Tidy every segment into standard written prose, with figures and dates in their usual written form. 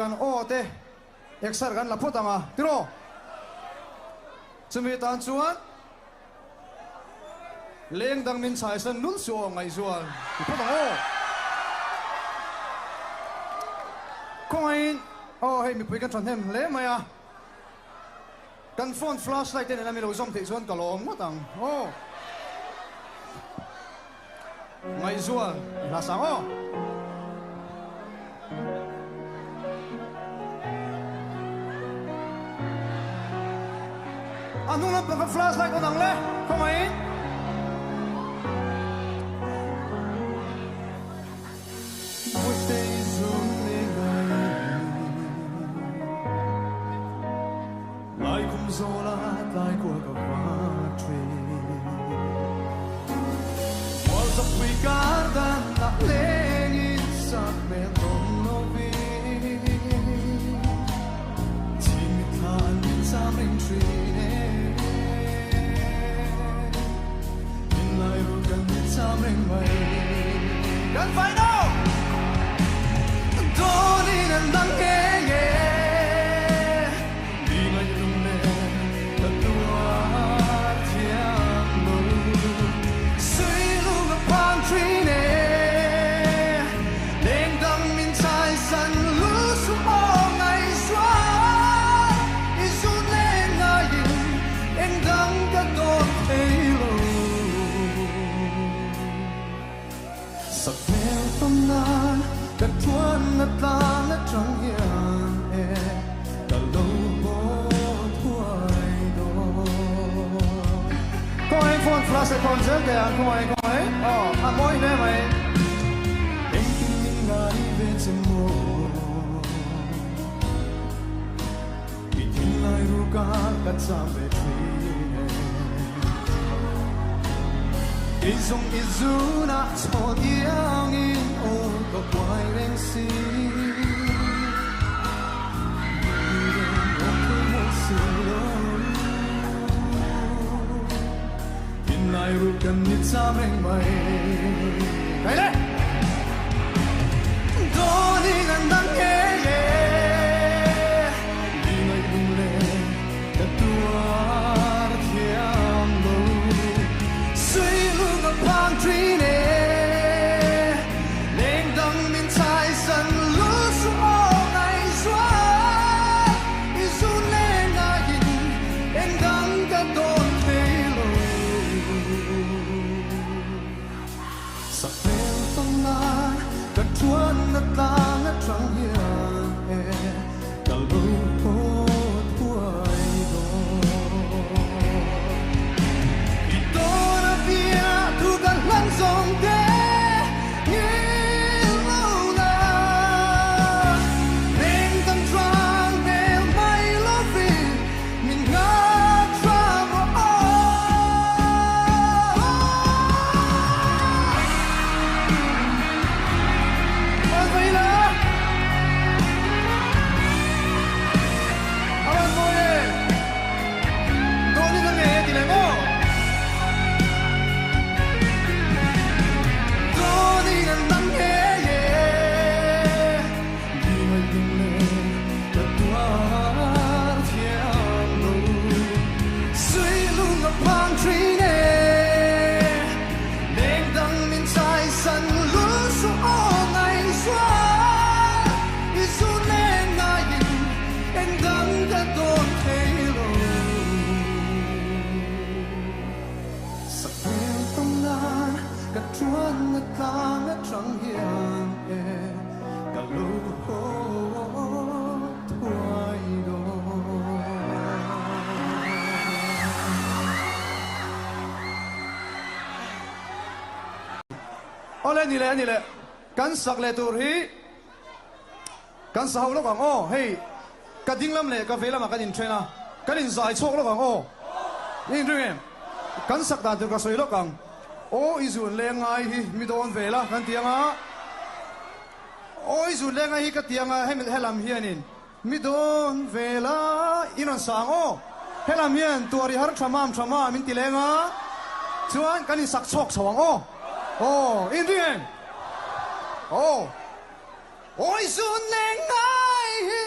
kan o te exer kan la phutanga tiro chumi tan chuan leng dang min chai san nul so ngai zual phutanga o coin oh hey mi pui kan than hem le maya kan phone flashlight ten la mi lo som te chuan kalom ngotang oh ngai zual la sang o anong lang pagka flashlight ko nang le kumain lại cùng gió lát lại của cả hoa tree hoa dập quy cá đan lạc lên in sắc mẹ tôm nô vi chỉ mi than in sa mình tree in lại rồi gần in sa mình mây gần phải đâu đó đi nên đắng nghe nghe ta là trong hiền e ta lâu bó tuổi đó có ai phone flash con rất kìa có ai à mỗi đêm mày em tin mình ngài về chân mồ vì tin lại ru cả cắt xa về thuyền izong izuna cho tiếng in ô có quay lên xí tin lại ru cần nhịp xa mình mày cái đấy đó đi gần đắng nghe đi ngay bùng lên đất tua thiam lâu suy luôn ngập hàng tree nè lên đằng mình trái sân lúa xuống ngày xóa isun lên ngài em đắng cả đôi thế lối sắc đen phong la cả chuan nát ta nát trăng hiền cả lâu lăn dòng thế như lâu na bên tâm trang để bay lối vì mình ngã ra một vậy là anh ơi tôi đi đang nghe thì lại ngô trăng hiền cả lâu tuổi đó ô lên đi lệ cắn sặc lệ tụt hi cắn sầu lúc càng ô hey cắt đinh lâm lệ cà phê làm mà cắt đinh train à cắt đinh giải chok lúc càng ô đinh train cắn sặc đàn từ cà soi lúc càng ô izun le ngai hi mi don vela kan tianga ô izun le ngai hi ka tianga helam hianin mi don vela inon sang ô helam hian tuari har thama min tilenga chuan kan in sak chok sawang ô in ring ô izun le ngai hi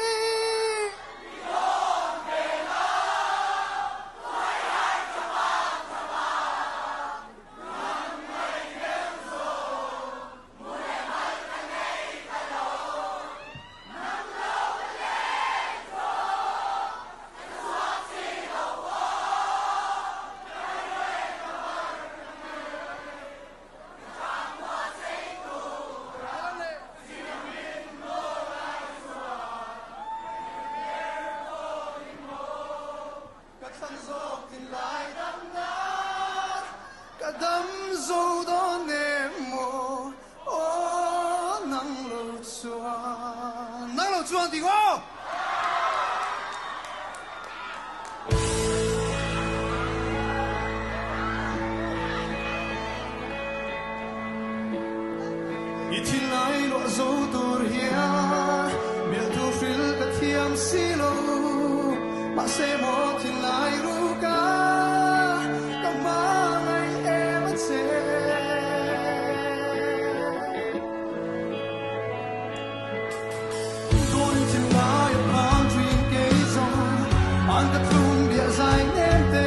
chuan ti go Itin lai lo zo tur hia mil tu fil ka thiam silo ma se mo tin lai ru ka ma ngai em che Don tin lai plan dream ke zo an ka tum bia zai nem te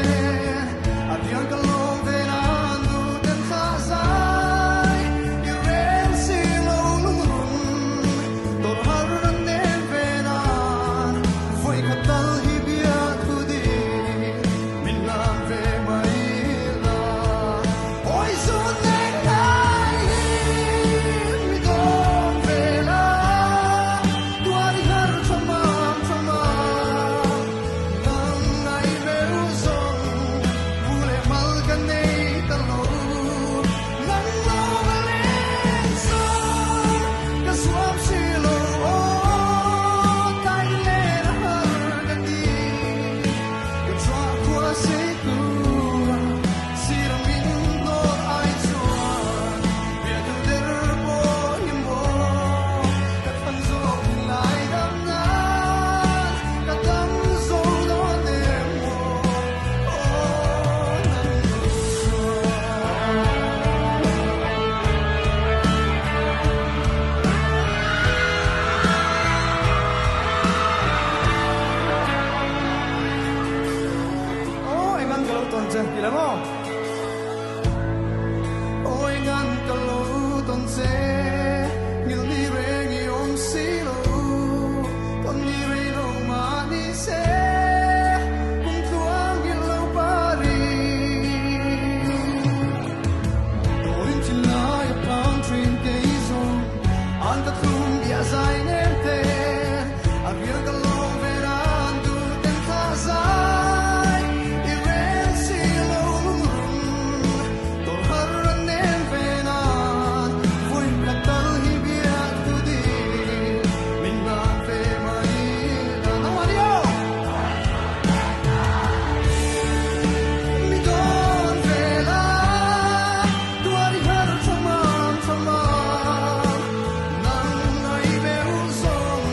a dian ka lo ve na nu den sa zai you ren si lo lung rung tor har ran nem ve na voi ka tal hi bia tu di min lam ve mai la oi zo ne nai mi don ve la tuari har chama chama nang nai ve u zo bule mal kan nei ta lo nang lo len so ka swam si lo kai le har ka di ka twa kwa se tu si ra min no ai chua bia tu der bo ni mo ka tan zo lai dam na ka tam zo do ne mo Ôi ngăn câu tuần chân kỳ lắm không? Ôi ngăn câu tuần chân nhiều đi về nhiều ông xí lô con đi về đâu mà đi xe cùng tuang nhiều lâu Paris Ôi chỉ là palm tree cây rong an ta tum bia dài nem te a bia ka lo ve ran tu ten tha zai I ren si lo lung rung tor har ran nem ve na voi ka tal hi bia tu di min na ve mai la no mario mi don ve la tuari har chama chama nang nai ve u song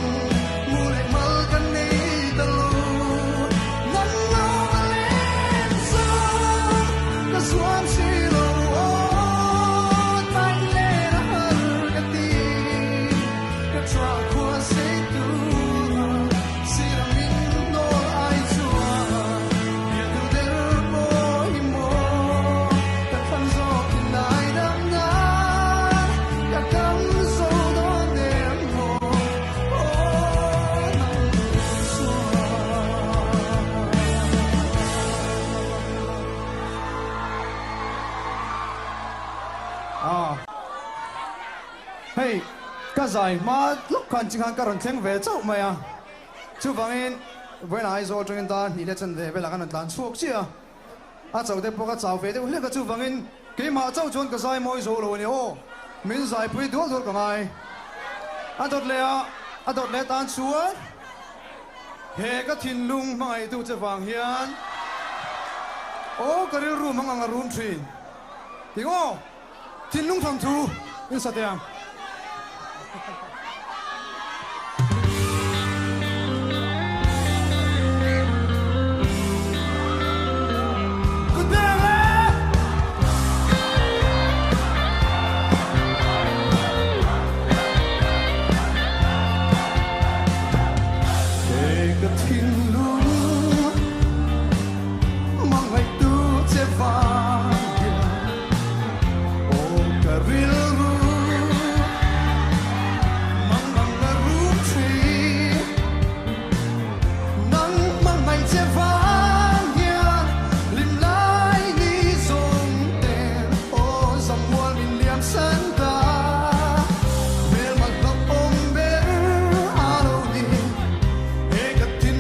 mule mal kan nei ta lo nang lo len so ka swam si lo tai le har ka ti ka tra kwa se tu si ra min no ai chua bia tu der bo hi mo ka tan zo kin lai dam na ka kam zo do ne mo Hey, cái giải mà lúc còn chỉ hàng karon theng về cháu mày à? Chú vang in, với lại rồi chúng ta đi lên chân về với lại cái nền chuộc chứ à? À cháu để bóc cái cháu về, để lấy cái chú vang in, cái mà cháu chọn cái giải mới rồi luôn nhỉ? Mình giải bùi đuôi thôi cái này. À đột lệ tan chúa. Hệ cái thiên lung mày tu cho vang hiền. Ô cái rượu mang ngang room train. Tiếng ô, thiên lung thằng thu, in sao thế? Good day, man. Take a tin lung, mang ngay tu che vang, oh caril ru. Tin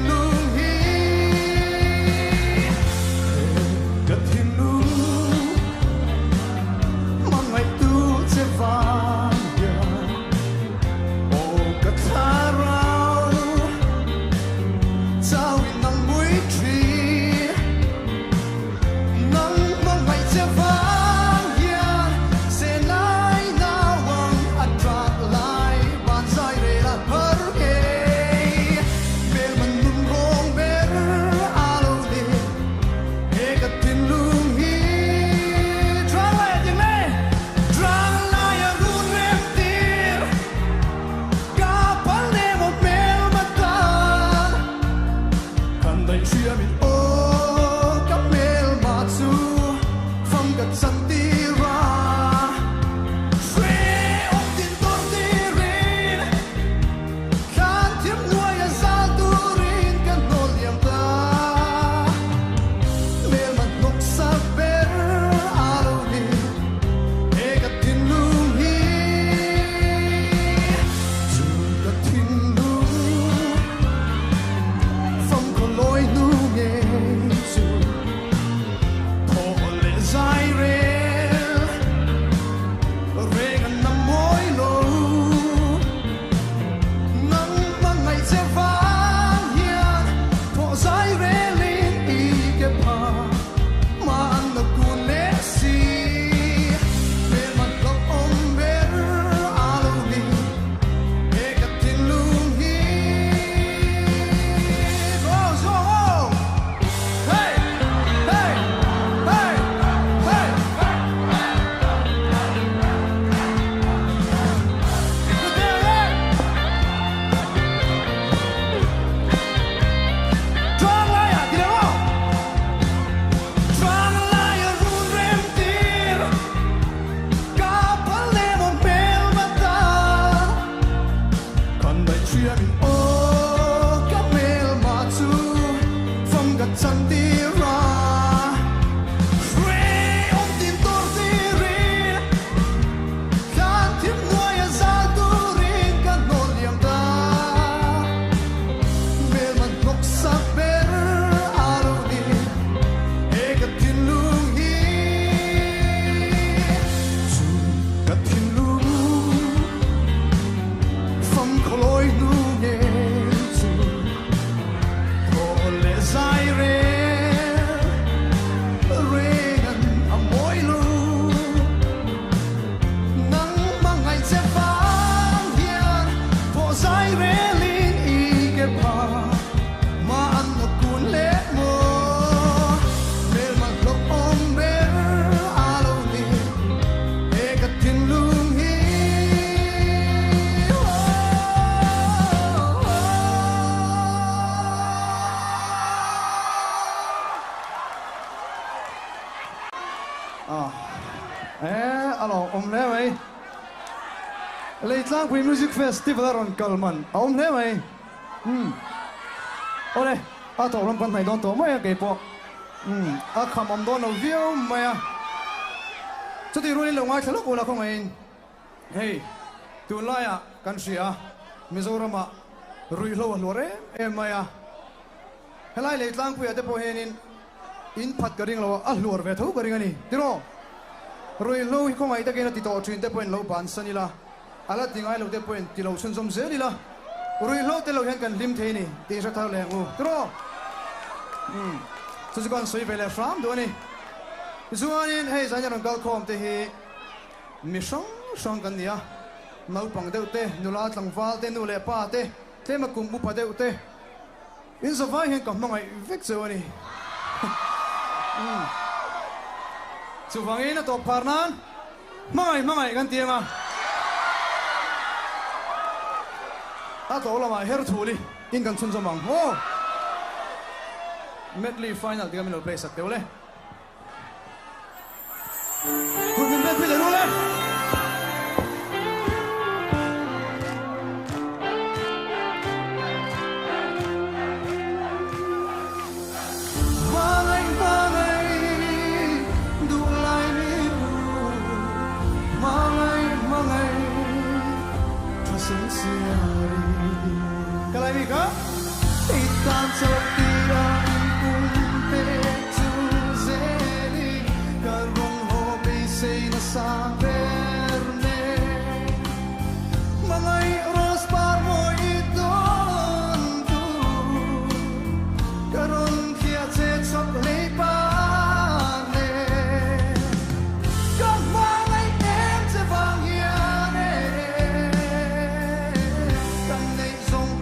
Leitlangpui Music Festival ron kalman. Aum ne mai. Ole, ato ron pan hai don to mai ke po. A khamam don no view mai. Chuti runi lo ngai thalo ko la khong ai. Hey, tu la ya kan sia. Mizoram a rui lo lore e mai a. Helai Leitlangpui ate po henin in phat garing lo a lor ve tho garing ani. Tiro. Rui lo hi khong ai ta ke na ti to thin te point lo ban sanila. Ala tingai lo te point ti lo sun som zeli la rui lo te lo hen kan lim the ni ti sa thau leng u tro chu kon soi vele from do ni zuanin hei zanya ron kal khom te hi mi song kan nia mau pang deu te nula tlangwal te nu le pa te te ma kum bu pa deu te in so vai hen kam mangai vek zo ni chu wangin to parnan mangai kan tianga Ato lama her thuli in kan chun zamang ho medley final tiga minul play sakte ole kun med pile rule mangai du lai ni mangai presencia Kalai ni ka? Itan sa tirang punte tuzeli Karong hobi say na sa verne Mangay oras par mo iton tu Karong kia tset sok leipane Kang mangay em sa bangyane Kang nay song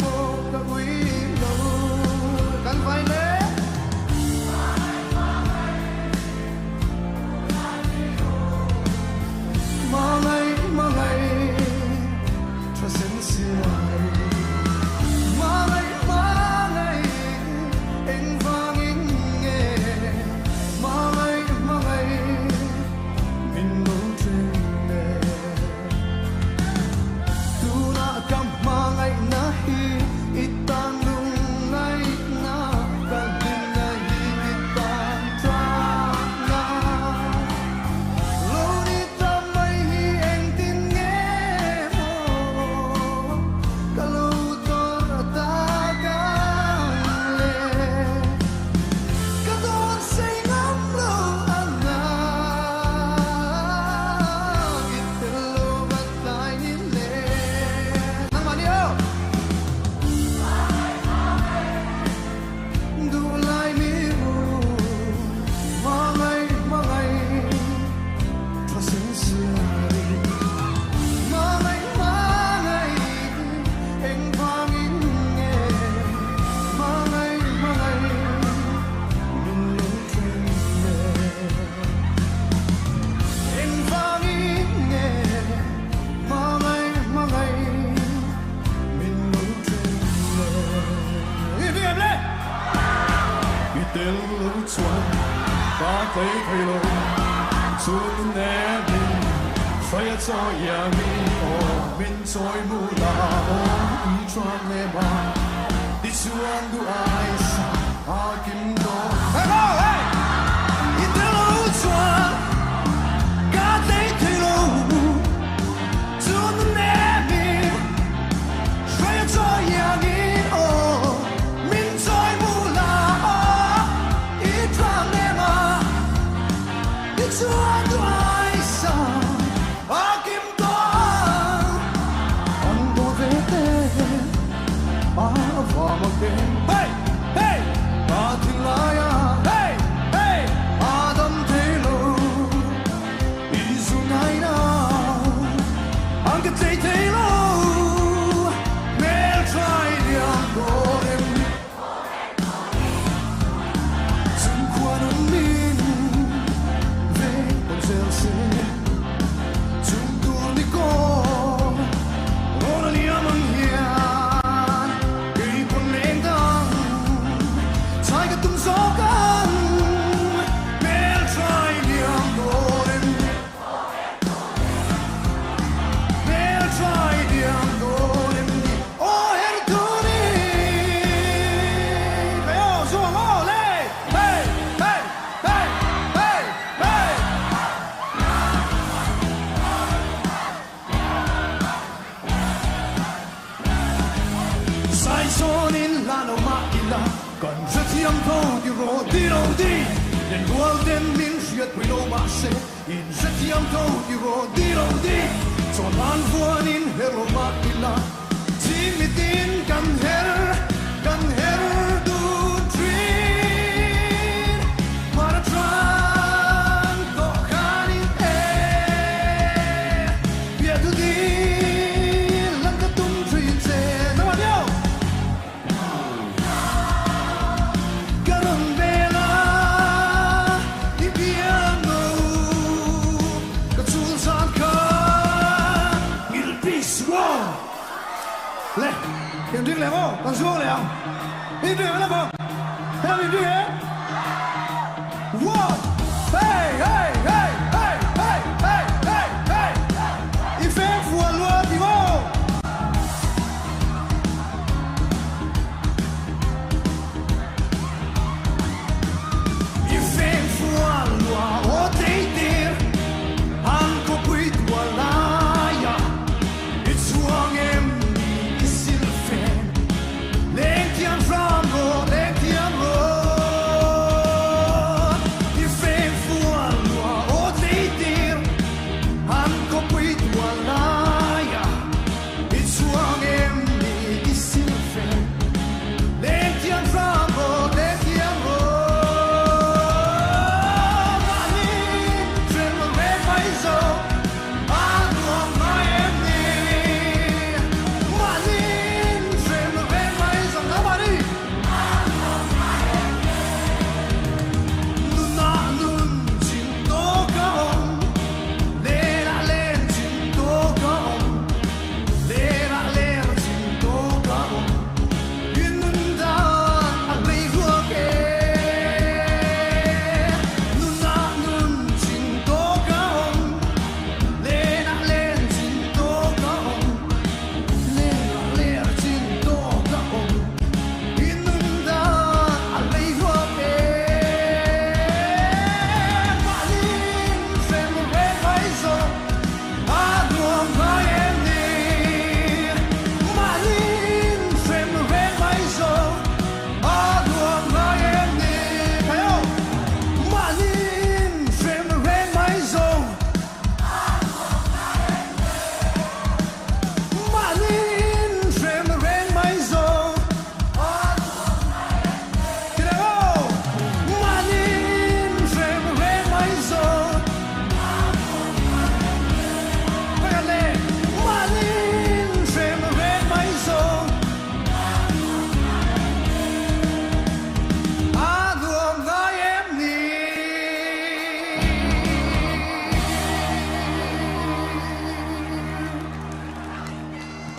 摔呀做呀你哦，面在木拉哦，一串的嘛，你是我的爱上阿金多。哎好哎，一条路转，嘎在退路，做的那边，摔呀做呀你哦，面在木拉哦，一串的嘛，你是我的爱上。Hey, hey, Atilaya, hey, hey, Adam Taylor, Izunaina, Anke Taylor, Mel Taitea Leitlangpui zum Quanin, Ve Conselsi, zum Turnico, Ronia Mangia. Kan zet je aan het die rodi, den golden min schiet bij de masse. In zet je aan het die rodi, zo'n man voor in hero makila. Zie met in kan her do train, maar het rang toch gaan in air. Wie doet die lang dat doen train zijn? Nou wat jou? Lẹ, em đi lẹ không? Còn xuống lẹ không? Đi đi lẹ không? Theo đi đi hết. Wow! Hey, hey, hey, hey, hey, hey, hey, hey. Il fait fou loin du monde. Il fait fou loin au Taitea, anche qui tu all'aia. It's wrong em.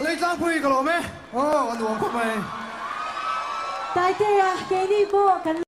Leitlangpui ka lo me. Oh, kan duang ko mai. Taitea, kini po kan